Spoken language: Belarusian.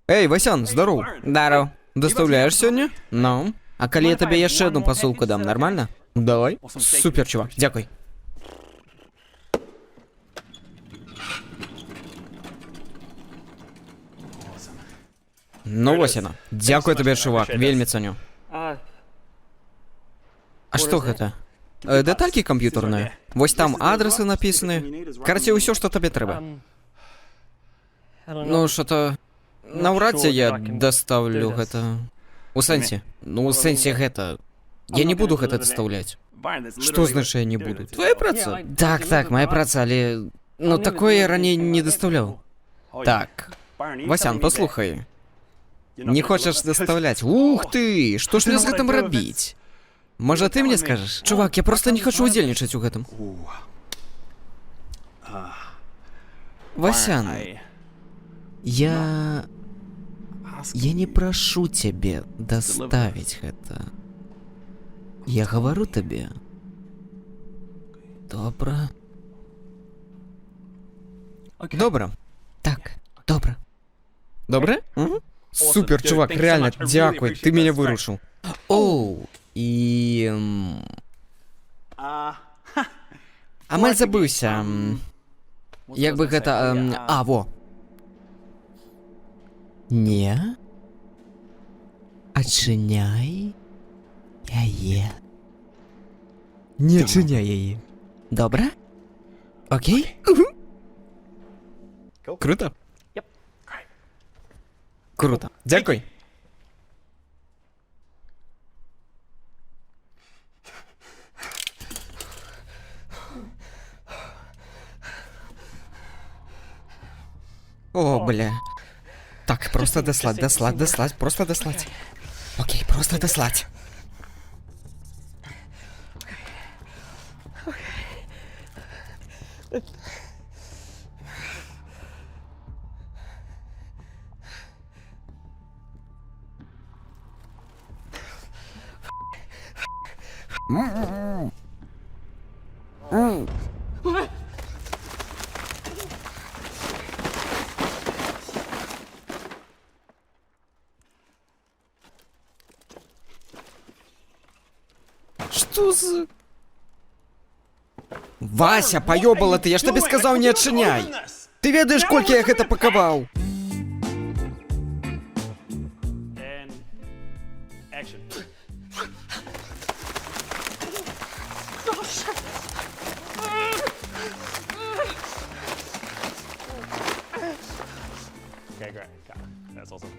Эй, Васян, здоров. Даров. Доставляешь сегодня? Ну. А коли я тебе еще одну посылку дам, нормально? Давай. Супер, чувак, дякую. Ну, Васяна, дякую тобі, чувак, вельми ценю. А що гэта? Детальки комп'ютерні. Ось там адреси написані. Короче, усё, що тобі треба. Ну, що-то... Навряд ці я доставлю гэта... У сенсі. Ну, у сенсі гэта... Я не буду гэта доставлять. Что значит я не буду? Твоя праца? Так, моя праца, але... Ну, такое я ранее не доставлял. Так. Васян, послухай. Не хочешь доставлять? Ух ты! Что ж мне з гэтым рабіць? Может, ты мне скажешь? Чувак, я просто не хочу удзельнічаць у гэтым. Васян, я не прошу тебе доставить это. Я говорю тебе. Добро. Добро. Так, добро. Добро? Угу. Супер, чувак, реально, дякую, ты меня вырушил. Оу, и... Амаль забыўся. Як бы гэта... во. Не. Адчыняй яе. Не адчыняй яе. Добра? Окей? Круто? Круто. Дякуй. О, бля. Так, просто дослать, просто дослать. Окей, просто дослать. Что за... Вася, поёбала ты, я ж тебе сказал, не отчиняй. Ты ведаешь, сколько я гэта паковал? Okay, great. That's awesome.